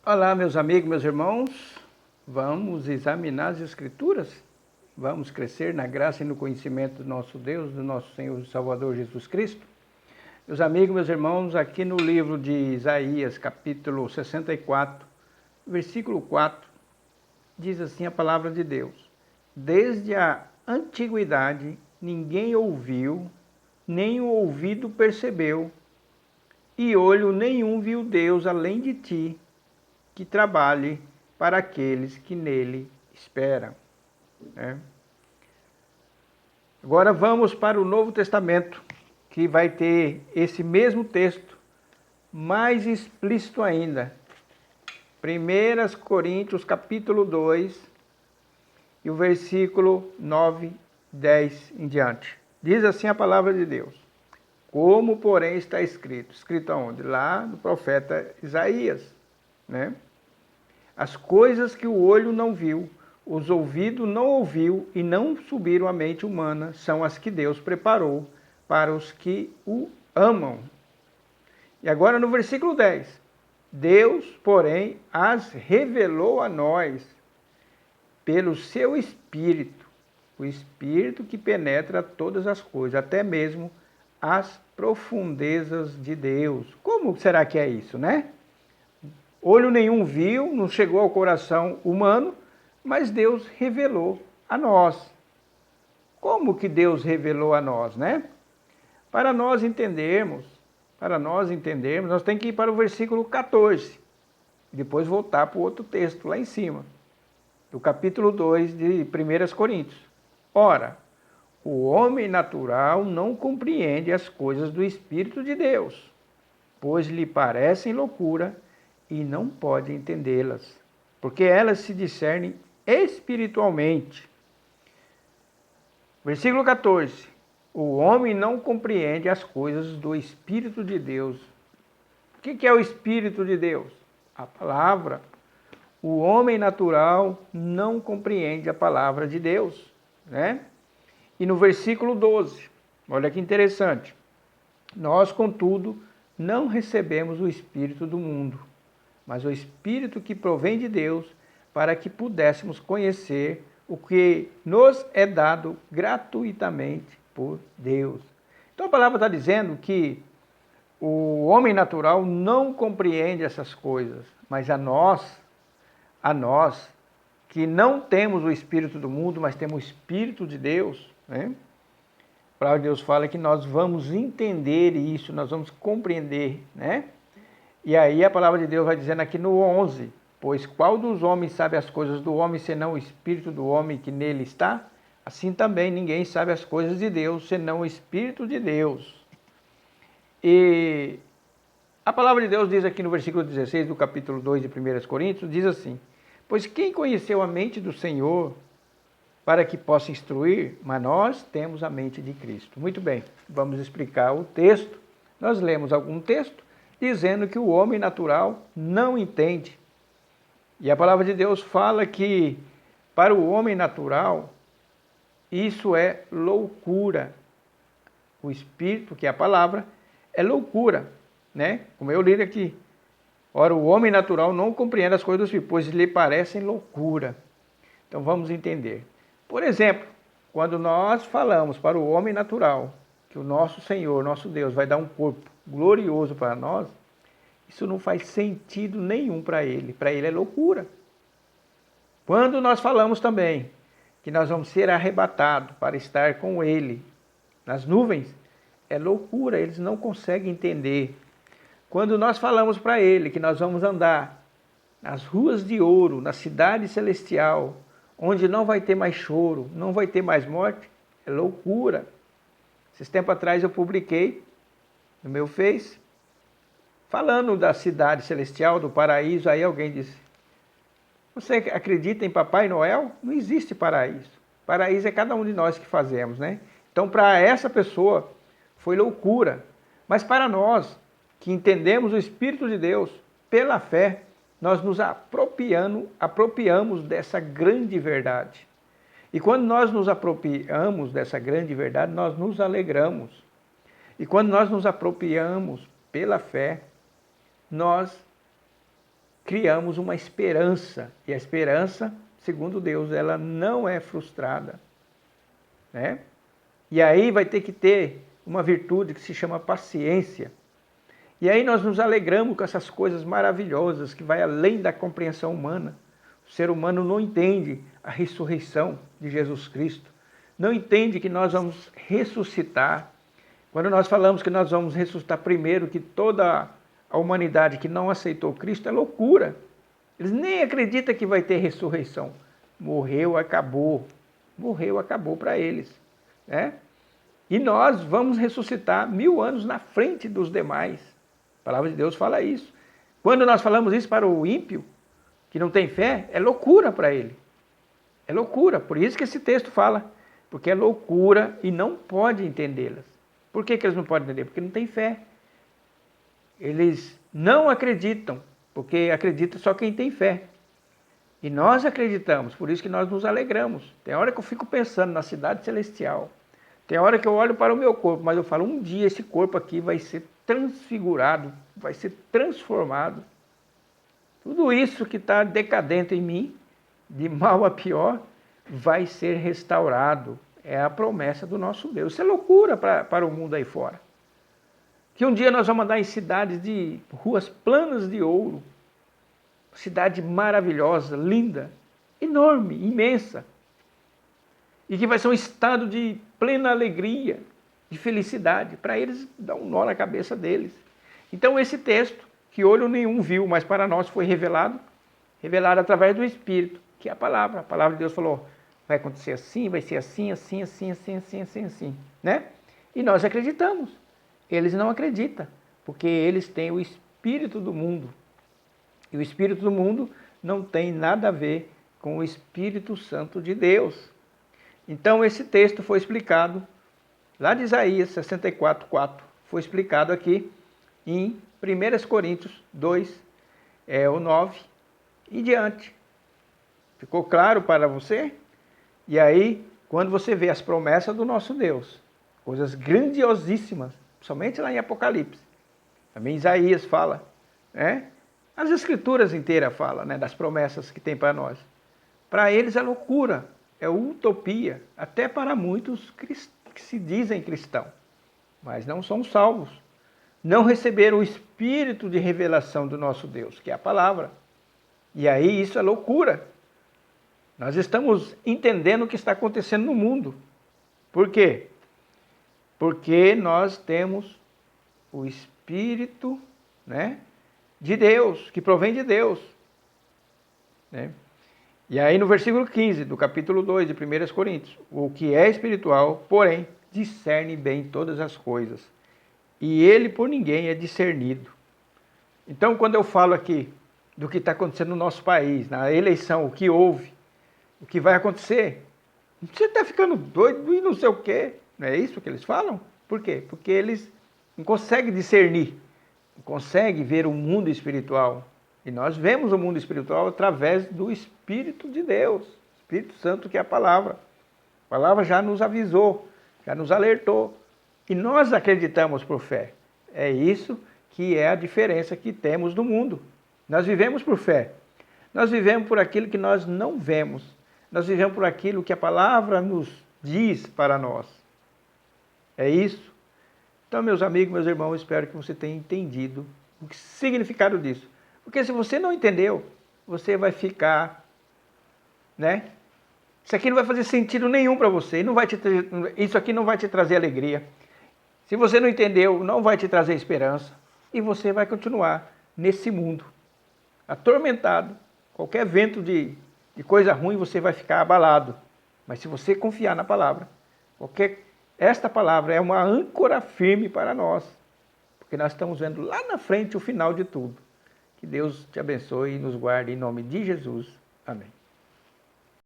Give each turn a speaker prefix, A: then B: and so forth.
A: Olá, meus amigos, meus irmãos. Vamos examinar as Escrituras? Vamos crescer na graça e no conhecimento do nosso Deus, do nosso Senhor e Salvador Jesus Cristo? Meus amigos, meus irmãos, aqui no livro de Isaías, capítulo 64, versículo 4, diz assim a palavra de Deus: Desde a antiguidade ninguém ouviu, nem o ouvido percebeu, e olho nenhum viu Deus além de ti, que trabalhe para aqueles que nele esperam. Agora vamos para o Novo Testamento, que vai ter esse mesmo texto, mais explícito ainda. 1 Coríntios capítulo 2, e o versículo 9, 10 em diante. Diz assim a palavra de Deus: Como, porém, está escrito? Escrito aonde? Lá no profeta Isaías, né? As coisas que o olho não viu, os ouvidos não ouviu e não subiram à mente humana, são as que Deus preparou para os que o amam. E agora no versículo 10. Deus, porém, as revelou a nós pelo seu Espírito, o Espírito que penetra todas as coisas, até mesmo as profundezas de Deus. Como será que é isso, né? Olho nenhum viu, não chegou ao coração humano, mas Deus revelou a nós. Como que Deus revelou a nós, né? Para nós entendermos, nós temos que ir para o versículo 14. Depois voltar para o outro texto lá em cima, do capítulo 2 de 1 Coríntios. Ora, o homem natural não compreende as coisas do Espírito de Deus, pois lhe parecem loucura e não pode entendê-las, porque elas se discernem espiritualmente. Versículo 14. O homem não compreende as coisas do Espírito de Deus. O que é o Espírito de Deus? A palavra. O homem natural não compreende a palavra de Deus, né? E no versículo 12, olha que interessante. Nós, contudo, não recebemos o Espírito do mundo, mas o Espírito que provém de Deus, para que pudéssemos conhecer o que nos é dado gratuitamente por Deus. Então a palavra está dizendo que o homem natural não compreende essas coisas, mas a nós que não temos o Espírito do mundo, mas temos o Espírito de Deus, né? A palavra de Deus fala que nós vamos entender isso, nós vamos compreender, né? E aí a palavra de Deus vai dizendo aqui no 11, pois qual dos homens sabe as coisas do homem, senão o Espírito do homem que nele está? Assim também ninguém sabe as coisas de Deus, senão o Espírito de Deus. E a palavra de Deus diz aqui no versículo 16 do capítulo 2 de 1 Coríntios, diz assim: Pois quem conheceu a mente do Senhor para que possa instruir? Mas nós temos a mente de Cristo. Muito bem, vamos explicar o texto. Nós lemos algum texto dizendo que o homem natural não entende. E a palavra de Deus fala que para o homem natural isso é loucura. O Espírito, que é a palavra, é loucura, né? Como eu li aqui. Ora, o homem natural não compreende as coisas do Espírito, pois lhe parecem loucura. Então vamos entender. Por exemplo, quando nós falamos para o homem natural que o nosso Senhor, nosso Deus, vai dar um corpo glorioso para nós, isso não faz sentido nenhum para ele é loucura. Quando nós falamos também que nós vamos ser arrebatados para estar com ele nas nuvens, é loucura, eles não conseguem entender. Quando nós falamos para ele que nós vamos andar nas ruas de ouro, na cidade celestial, onde não vai ter mais choro, não vai ter mais morte, é loucura. Esses tempos atrás eu publiquei no meu Face, falando da cidade celestial, do paraíso. Aí alguém disse: você acredita em Papai Noel? Não existe paraíso. Paraíso é cada um de nós que fazemos, né? Então para essa pessoa foi loucura. Mas para nós que entendemos o Espírito de Deus, pela fé, nós nos apropriamos dessa grande verdade. E quando nós nos apropriamos dessa grande verdade, nós nos alegramos. E quando nós nos apropriamos pela fé, nós criamos uma esperança. E a esperança, segundo Deus, ela não é frustrada, né? E aí vai ter que ter uma virtude que se chama paciência. E aí nós nos alegramos com essas coisas maravilhosas que vai além da compreensão humana. O ser humano não entende a ressurreição de Jesus Cristo. Não entende que nós vamos ressuscitar. Quando nós falamos que nós vamos ressuscitar primeiro que toda a humanidade que não aceitou Cristo, é loucura. Eles nem acreditam que vai ter ressurreição. Morreu, acabou. Morreu, acabou para eles, né? E nós vamos ressuscitar 1000 anos na frente dos demais. A palavra de Deus fala isso. Quando nós falamos isso para o ímpio, que não tem fé, é loucura para ele. É loucura. Por isso que esse texto fala. Porque é loucura e não pode entendê-las. Por que eles não podem entender? Porque não tem fé. Eles não acreditam, porque acredita só quem tem fé. E nós acreditamos, por isso que nós nos alegramos. Tem hora que eu fico pensando na cidade celestial. Tem hora que eu olho para o meu corpo, mas eu falo, um dia esse corpo aqui vai ser transfigurado, vai ser transformado. Tudo isso que está decadente em mim, de mal a pior, vai ser restaurado. É a promessa do nosso Deus. Isso é loucura para o mundo aí fora. Que um dia nós vamos andar em cidades de ruas planas de ouro. Cidade maravilhosa, linda, enorme, imensa. E que vai ser um estado de plena alegria, de felicidade. Para eles, dá um nó na cabeça deles. Então esse texto, que olho nenhum viu, mas para nós foi revelado através do Espírito, que é a palavra. A palavra de Deus falou, vai acontecer assim, vai ser assim, assim, assim, assim, assim, assim, assim, né? E nós acreditamos. Eles não acreditam, porque eles têm o espírito do mundo. E o espírito do mundo não tem nada a ver com o Espírito Santo de Deus. Então esse texto foi explicado lá de Isaías 64:4. Foi explicado aqui em 1 Coríntios 2, o 9 e diante. Ficou claro para você? E aí, quando você vê as promessas do nosso Deus, coisas grandiosíssimas, somente lá em Apocalipse, também Isaías fala, né? As escrituras inteiras falam, né, das promessas que tem para nós. Para eles é loucura, é utopia, até para muitos que se dizem cristãos, mas não são salvos. Não receberam o espírito de revelação do nosso Deus, que é a palavra. E aí isso é loucura. Nós estamos entendendo o que está acontecendo no mundo. Por quê? Porque nós temos o Espírito, né, de Deus, que provém de Deus, né? E aí no versículo 15 do capítulo 2 de 1 Coríntios, o que é espiritual, porém, discerne bem todas as coisas, e ele por ninguém é discernido. Então, quando eu falo aqui do que está acontecendo no nosso país, na eleição, o que houve, o que vai acontecer, você está ficando doido e não sei o quê. Não é isso que eles falam? Por quê? Porque eles não conseguem discernir, não conseguem ver o mundo espiritual. E nós vemos o mundo espiritual através do Espírito de Deus, Espírito Santo, que é a palavra. A palavra já nos avisou, já nos alertou. E nós acreditamos por fé. É isso que é a diferença que temos do mundo. Nós vivemos por fé. Nós vivemos por aquilo que nós não vemos. Nós vivemos por aquilo que a palavra nos diz para nós. É isso. Então, meus amigos, meus irmãos, espero que você tenha entendido o significado disso. Porque se você não entendeu, você vai ficar, né? Isso aqui não vai fazer sentido nenhum para você. Isso aqui não vai te trazer alegria. Se você não entendeu, não vai te trazer esperança. E você vai continuar nesse mundo, atormentado. Qualquer vento de coisa ruim, você vai ficar abalado. Mas se você confiar na palavra, esta palavra é uma âncora firme para nós. Porque nós estamos vendo lá na frente o final de tudo. Que Deus te abençoe e nos guarde em nome de Jesus. Amém.